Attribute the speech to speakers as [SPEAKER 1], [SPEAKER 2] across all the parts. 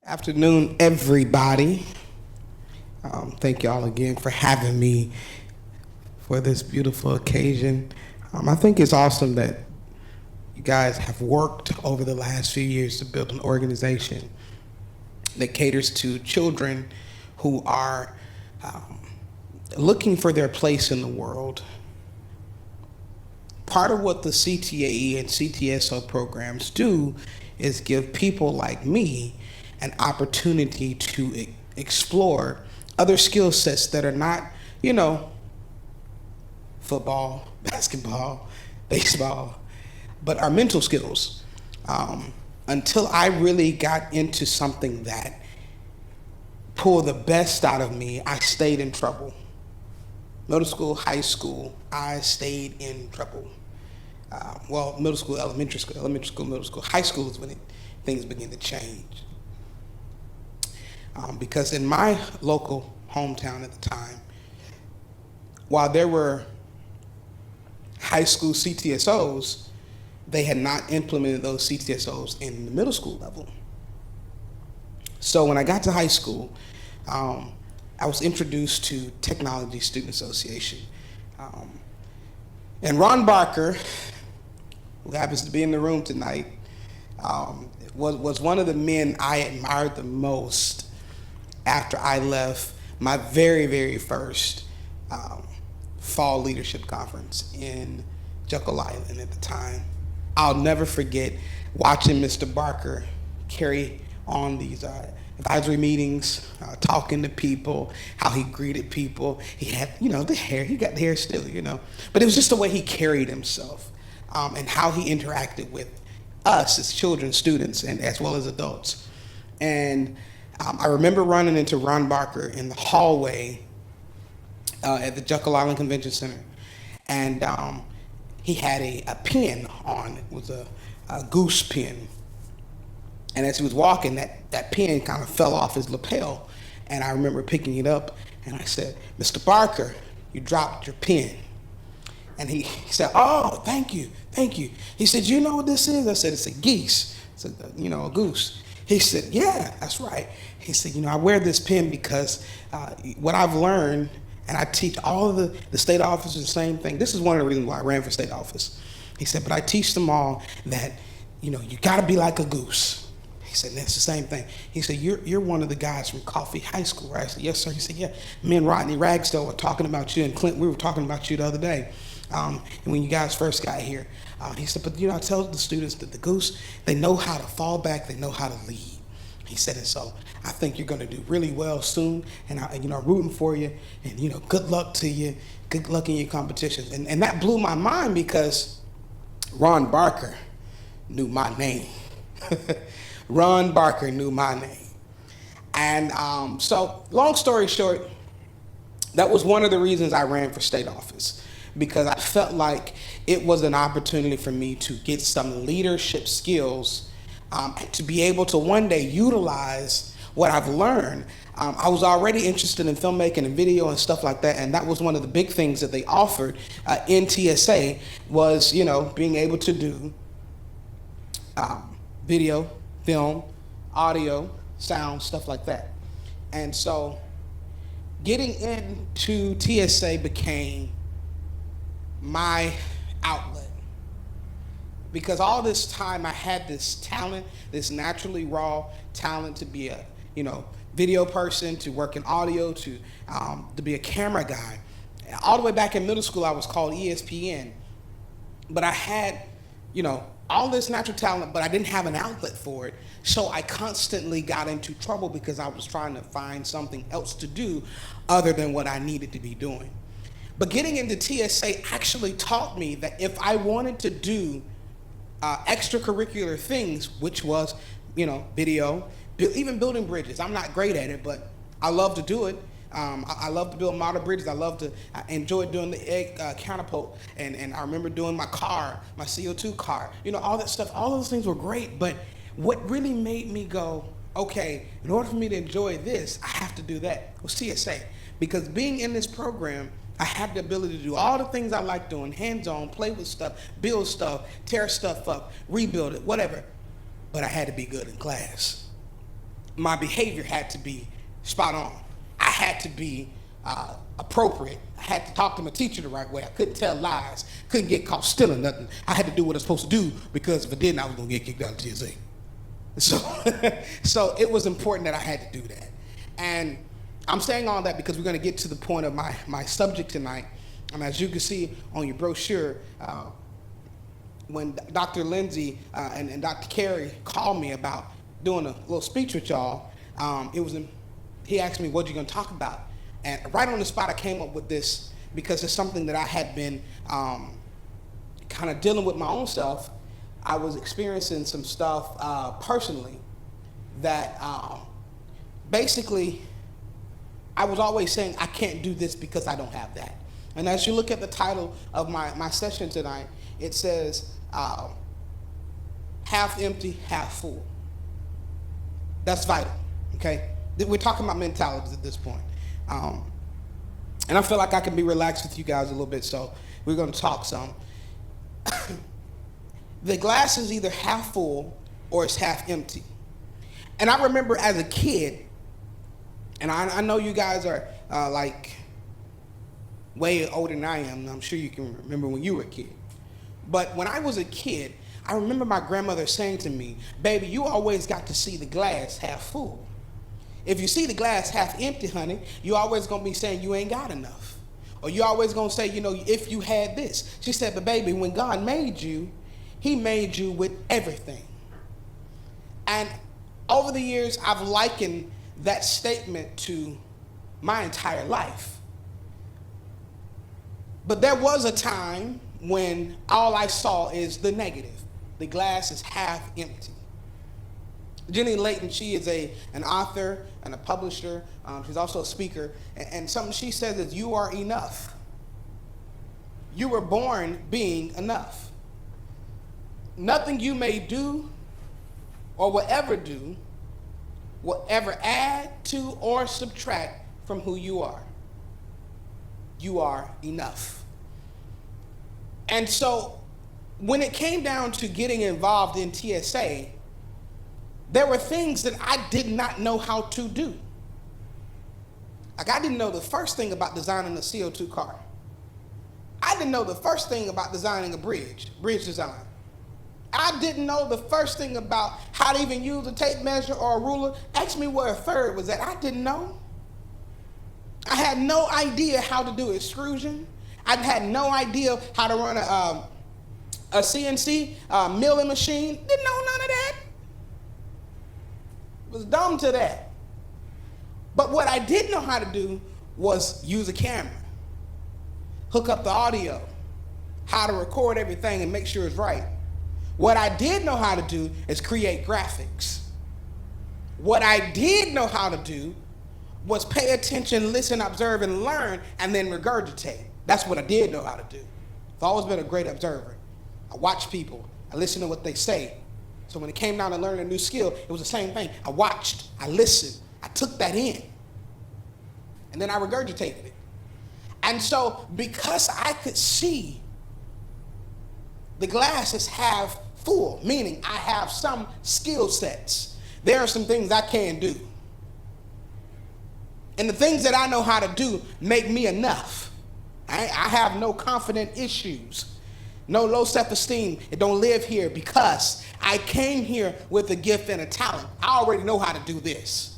[SPEAKER 1] Afternoon, everybody. Thank you all again for having me for this beautiful occasion. I think it's awesome that you guys have worked over the last few years to build an organization that caters to children who are um, looking for their place in the world. Part of what the CTAE and CTSO programs do is give people like me an opportunity to explore other skill sets that are not, you know, football, basketball, baseball, but are mental skills. Until I really got into something that pulled the best out of me, I stayed in trouble. Middle school, high school, I stayed in trouble. Middle school, elementary school, middle school, high school is when things begin to change. Because in my local hometown at the time, while there were high school CTSOs, they had not implemented those CTSOs in the middle school level. So when I got to high school, I was introduced to Technology Student Association. And Ron Barker, who happens to be in the room tonight, was one of the men I admired the most after I left my very, very first fall leadership conference in Jekyll Island at the time. I'll never forget watching Mr. Barker carry on these advisory meetings, talking to people, how he greeted people. He had, the hair. He got the hair still, But it was just the way he carried himself and how he interacted with us as children, students, and as well as adults. And I remember running into Ron Barker in the hallway at the Jekyll Island Convention Center. And he had a pen on. It was a goose pen. And as he was walking, that pen kind of fell off his lapel. And I remember picking it up, and I said, "Mr. Barker, you dropped your pen." And he said, "Oh, thank you. He said, "You know what this is?" I said, "It's a geese. It's a goose." He said, "Yeah, that's right." He said, "I wear this pen because what I've learned, and I teach all of the state officers the same thing. This is one of the reasons why I ran for state office." He said, "But I teach them all that, you got to be like a goose." He said, "That's the same thing." He said, you're one of the guys from Coffee High School, right?" I said, "Yes, sir." He said, "Yeah, me and Rodney Ragstow were talking about you, and Clint, we were talking about you the other day. And when you guys first got here." He said, "But I tell the students that the goose, they know how to fall back, they know how to lead." He said, "And so I think you're going to do really well soon, and I'm rooting for you, and good luck to you, good luck in your competitions." And that blew my mind because Ron Barker knew my name. Ron Barker knew my name. And so long story short, that was one of the reasons I ran for state office, because I felt like it was an opportunity for me to get some leadership skills and to be able to one day utilize what I've learned. I was already interested in filmmaking and video and stuff like that, and that was one of the big things that they offered in TSA was, being able to do video, film, audio, sound, stuff like that. And so getting into TSA became my outlet, because all this time I had this talent, this naturally raw talent to be a video person, to work in audio, to be a camera guy. All the way back in middle school I was called ESPN, but I had all this natural talent, but I didn't have an outlet for it. So I constantly got into trouble because I was trying to find something else to do other than what I needed to be doing. But getting into TSA actually taught me that if I wanted to do extracurricular things, which was, video, even building bridges. I'm not great at it, but I love to do it. I love to build model bridges. I enjoy doing the egg catapult. And I remember doing my car, my CO2 car, all that stuff. All those things were great, but what really made me go, okay, in order for me to enjoy this, I have to do that, was TSA. Because being in this program, I had the ability to do all the things I like doing, hands-on, play with stuff, build stuff, tear stuff up, rebuild it, whatever. But I had to be good in class. my behavior had to be spot on. I had to be appropriate. I had to talk to my teacher the right way. I couldn't tell lies. Couldn't get caught stealing nothing. I had to do what I was supposed to do, because if I didn't, I was going to get kicked out of TSA. So it was important that I had to do that. And I'm saying all that because we're going to get to the point of my subject tonight. And as you can see on your brochure, when Dr. Lindsay and Dr. Carey called me about doing a little speech with y'all, he asked me, what you going to talk about? And right on the spot, I came up with this because it's something that I had been kind of dealing with my own self. I was experiencing some stuff personally that basically I was always saying, I can't do this because I don't have that. And as you look at the title of my session tonight, it says, half empty, half full. That's vital, okay? We're talking about mentalities at this point. And I feel like I can be relaxed with you guys a little bit, so we're going to talk some. The glass is either half full or it's half empty. And I remember as a kid, and I know you guys are like way older than I am, and I'm sure you can remember when you were a kid. But when I was a kid, I remember my grandmother saying to me, baby, you always got to see the glass half full. If you see the glass half empty, honey, you always going to be saying you ain't got enough. Or you always going to say, if you had this. She said, but baby, when God made you, he made you with everything. And over the years, I've likened that statement to my entire life. But there was a time when all I saw is the negative. The glass is half empty. Jenny Layton, she is an author and a publisher. She's also a speaker. And something she says is, you are enough. You were born being enough. Nothing you may do or will ever do will ever add to or subtract from who you are. You are enough. And so when it came down to getting involved in TSA, there were things that I did not know how to do. Like, I didn't know the first thing about designing a CO2 car. I didn't know the first thing about designing a bridge design. I didn't know the first thing about how to even use a tape measure or a ruler. Ask me where a third was at. I didn't know. I had no idea how to do extrusion. I had no idea how to run a CNC milling machine. Didn't know none of that. Was dumb to that. But what I did know how to do was use a camera, hook up the audio, how to record everything and make sure it's right. What I did know how to do is create graphics. What I did know how to do was pay attention, listen, observe, and learn, and then regurgitate. That's what I did know how to do. I've always been a great observer. I watch people. I listen to what they say. So when it came down to learning a new skill, it was the same thing. I watched, I listened, I took that in, and then I regurgitated it. And so because I could see the glass is half full, meaning I have some skill sets. There are some things I can do. And the things that I know how to do make me enough. I have no confident issues, no low self-esteem. It don't live here because I came here with a gift and a talent. I already know how to do this.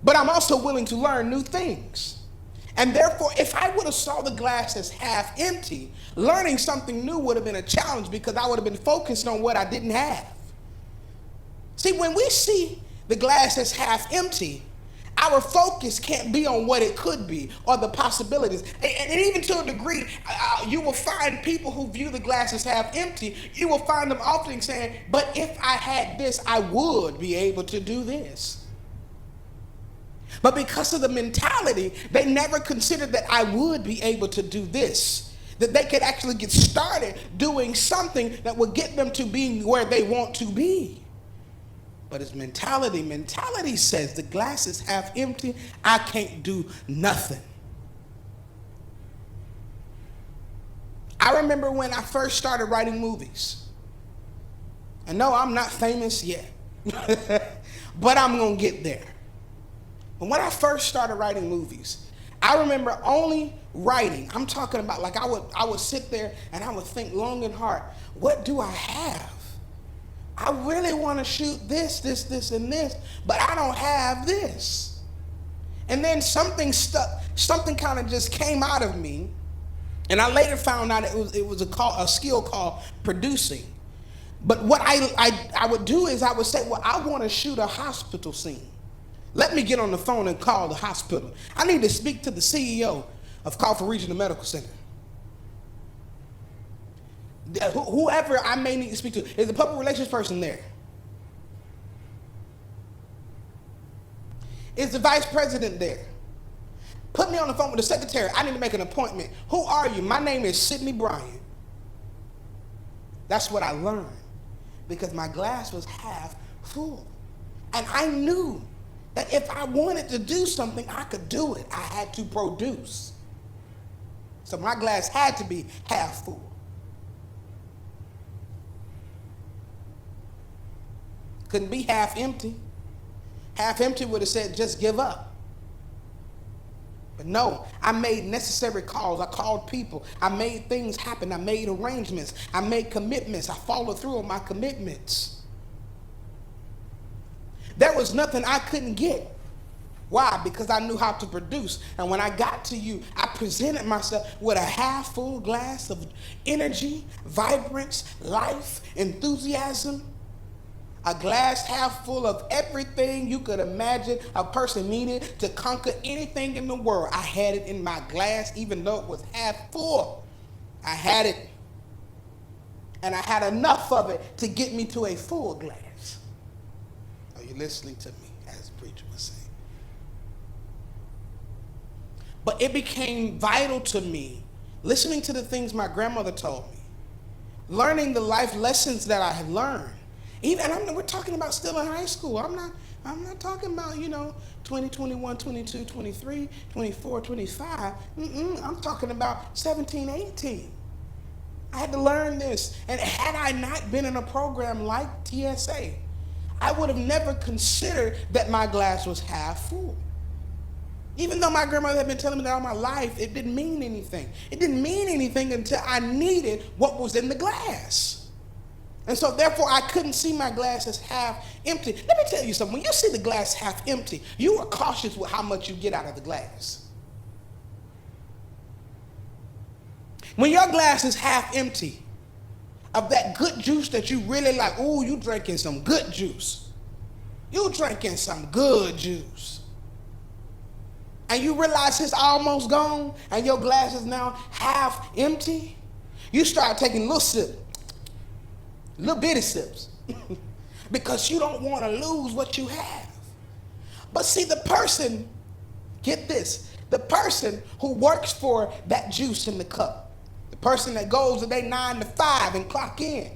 [SPEAKER 1] But I'm also willing to learn new things. And therefore, if I would have saw the glass as half empty, learning something new would have been a challenge because I would have been focused on what I didn't have. See, when we see the glass as half empty, our focus can't be on what it could be or the possibilities. And even to a degree, you will find people who view the glass as half empty, you will find them often saying, but if I had this, I would be able to do this. But because of the mentality, they never considered that I would be able to do this, that they could actually get started doing something that would get them to being where they want to be. But it's mentality. Mentality says the glass is half empty. I can't do nothing. I remember when I first started writing movies. And no, I'm not famous yet. but I'm going to get there. And when I first started writing movies, I remember only writing. I'm talking about like I would sit there and I would think long and hard, what do I have? I really want to shoot this, and this, but I don't have this. And then something stuck, something kind of just came out of me. And I later found out it was a skill called producing. But what I would do is I would say, well, I want to shoot a hospital scene. Let me get on the phone and call the hospital. I need to speak to the CEO of Crawford Regional Medical Center. Whoever I may need to speak to. Is the public relations person there? Is the vice president there? Put me on the phone with the secretary. I need to make an appointment. Who are you? My name is Sidney Bryant. That's what I learned because my glass was half full. And I knew that if I wanted to do something, I could do it. I had to produce. So my glass had to be half full. Couldn't be half empty. Half empty would have said, just give up. But no, I made necessary calls. I called people. I made things happen. I made arrangements. I made commitments. I followed through on my commitments. There was nothing I couldn't get. Why? Because I knew how to produce. And when I got to you, I presented myself with a half full glass of energy, vibrance, life, enthusiasm. A glass half full of everything you could imagine a person needed to conquer anything in the world. I had it in my glass, even though it was half full. I had it. And I had enough of it to get me to a full glass. Are you listening to me, as the preacher was saying? But it became vital to me, listening to the things my grandmother told me, learning the life lessons that I had learned. We're talking about still in high school. I'm not talking about, 20, 21, 22, 23, 24, 25. I'm talking about 17, 18. I had to learn this. And had I not been in a program like TSA, I would have never considered that my glass was half full. Even though my grandmother had been telling me that all my life, it didn't mean anything. It didn't mean anything until I needed what was in the glass. And so therefore I couldn't see my glass as half empty. Let me tell you something. When you see the glass half empty, you are cautious with how much you get out of the glass. When your glass is half empty of that good juice that you really like, ooh, you drinking some good juice. You drinking some good juice. And you realize it's almost gone and your glass is now half empty, you start taking little sips. Little bitty sips because you don't want to lose what you have. But see, the person, get this, the person who works for that juice in the cup, the person that goes to their 9 to 5 and clock in,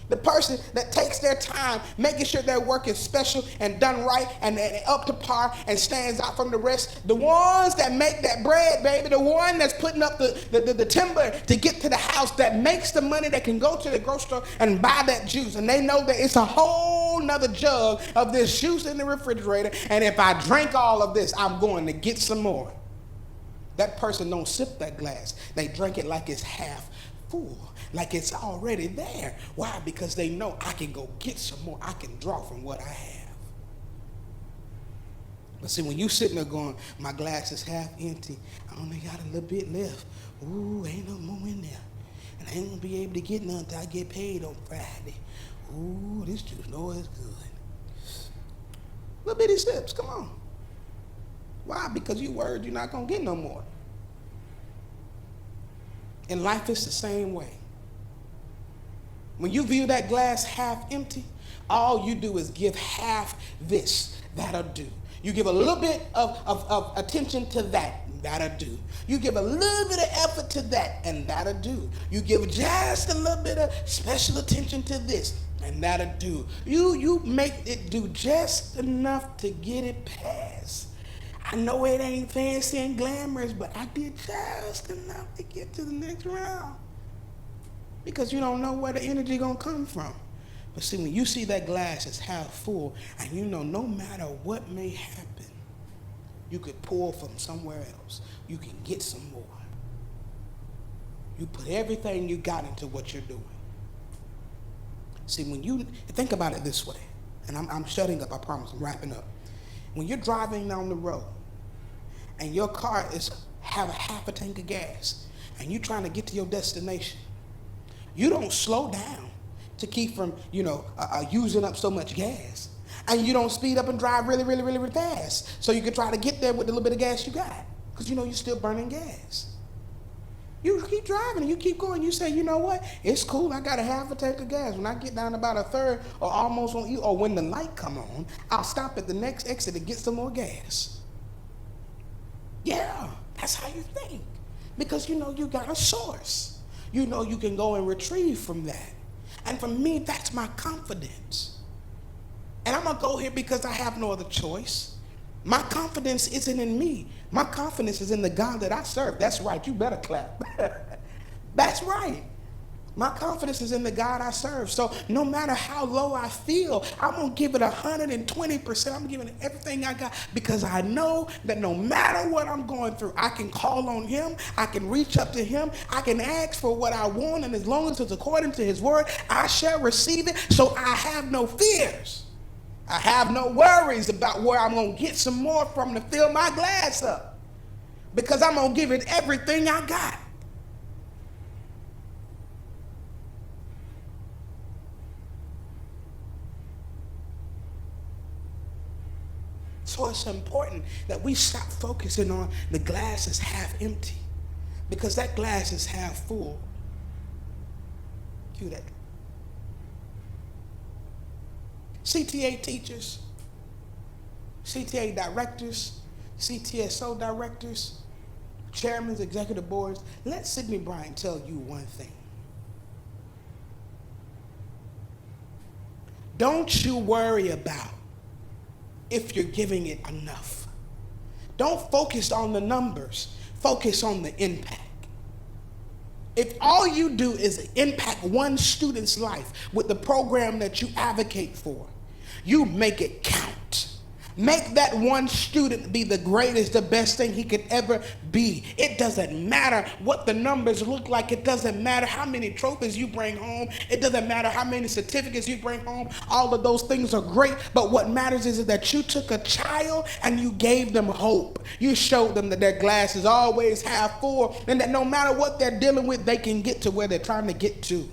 [SPEAKER 1] the person that takes their time making sure their work is special and done right and up to par and stands out from the rest, the ones that make that bread, baby, the one that's putting up the timber to get to the house, that makes the money that can go to the grocery store and buy that juice, and they know that it's a whole nother jug of this juice in the refrigerator, and if I drink all of this, I'm going to get some more. That person don't sip that glass. They drink it like it's half full, like it's already there. Why? Because they know I can go get some more. I can draw from what I have. But see, when you sitting there going, my glass is half empty, I only got a little bit left. Ooh, ain't no more in there. And I ain't gonna be able to get none until I get paid on Friday. Ooh, this juice know it's good. Little bitty sips, come on. Why? Because you worried you're not gonna get no more. In life, it's the same way. When you view that glass half empty, all you do is give half this. That'll do. You give a little bit of attention to that. That'll do. You give a little bit of effort to that, and that'll do. You give just a little bit of special attention to this, and that'll do. You make it do just enough to get it past. I know it ain't fancy and glamorous, but I did just enough to get to the next round. Because you don't know where the energy gonna come from. But see, when you see that glass is half full, and you know no matter what may happen, you could pull from somewhere else. You can get some more. You put everything you got into what you're doing. See, when you think about it this way, and I'm shutting up, I promise, I'm wrapping up. When you're driving down the road and your car have a half a tank of gas and you're trying to get to your destination, you don't slow down to keep from, using up so much gas. And you don't speed up and drive really, really, really, really fast so you can try to get there with the little bit of gas you got, because you're still burning gas. You keep driving and you keep going. You say, you know what? It's cool. I got a half a tank of gas. When I get down about a third or almost on you, or when the light come on, I'll stop at the next exit to get some more gas. Yeah, that's how you think. Because you got a source. You can go and retrieve from that. And for me, that's my confidence. And I'm going to go here because I have no other choice. My confidence isn't in me. My confidence is in the God that I serve. That's right. You better clap. That's right. My confidence is in the God I serve. So no matter how low I feel, I'm going to give it 120%. I'm giving it everything I got, because I know that no matter what I'm going through, I can call on him. I can reach up to him. I can ask for what I want. And as long as it's according to his word, I shall receive it. So I have no fears. I have no worries about where I'm going to get some more from to fill my glass up, because I'm going to give it everything I got. So it's important that we stop focusing on the glass is half empty, because that glass is half full. Cue that. CTA teachers, CTAE directors, CTSO directors, chairmen, executive boards, let Sidney Bryant tell you one thing. Don't you worry about if you're giving it enough. Don't focus on the numbers. Focus on the impact. If all you do is impact one student's life with the program that you advocate for, you make it count. Make that one student be the greatest, the best thing he could ever be. It doesn't matter what the numbers look like. It doesn't matter how many trophies you bring home. It doesn't matter how many certificates you bring home. All of those things are great, but what matters is that you took a child and you gave them hope. You showed them that their glass is always half full, and that no matter what they're dealing with, they can get to where they're trying to get to.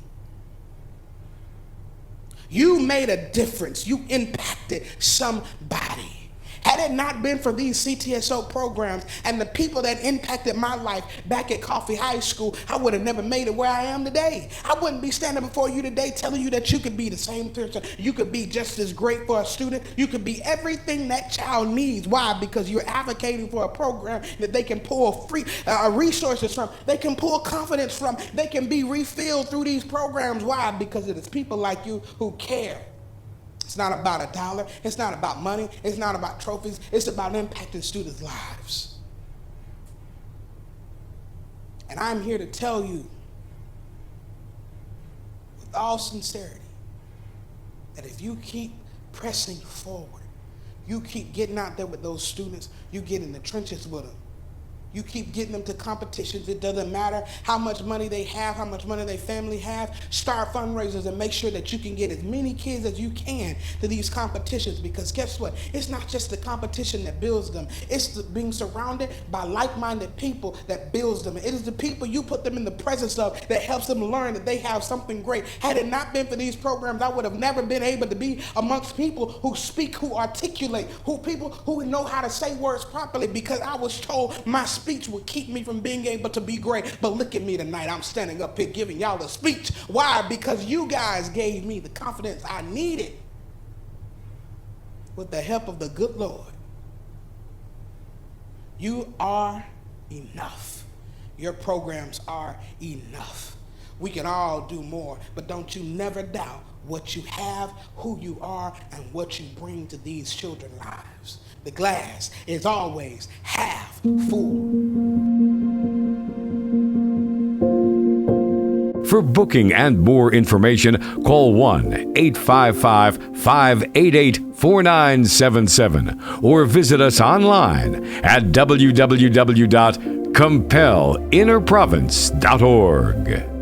[SPEAKER 1] You made a difference. You impacted somebody. Had it not been for these CTSO programs and the people that impacted my life back at Coffee High School, I would have never made it where I am today. I wouldn't be standing before you today telling you that you could be the same person. You could be just as great for a student. You could be everything that child needs. Why? Because you're advocating for a program that they can pull free resources from. They can pull confidence from. They can be refilled through these programs. Why? Because it is people like you who care. It's not about a dollar. It's not about money. It's not about trophies. It's about impacting students' lives. And I'm here to tell you with all sincerity that if you keep pressing forward, you keep getting out there with those students, you get in the trenches with them. You keep getting them to competitions. It doesn't matter how much money they have, how much money their family have. Start fundraisers and make sure that you can get as many kids as you can to these competitions, because guess what? It's not just the competition that builds them. It's being surrounded by like-minded people that builds them. It is the people you put them in the presence of that helps them learn that they have something great. Had it not been for these programs, I would have never been able to be amongst people who speak, who articulate, people who know how to say words properly, because I was told my speech would keep me from being able to be great. But look at me tonight. I'm standing up here giving y'all a speech. Why? Because you guys gave me the confidence I needed with the help of the good Lord. You are enough. Your programs are enough. We can all do more, but don't you never doubt what you have, who you are, and what you bring to these children's lives. The glass is always half full.
[SPEAKER 2] For booking and more information, call 1-855-588-4977 or visit us online at www.compelinnerprovince.org.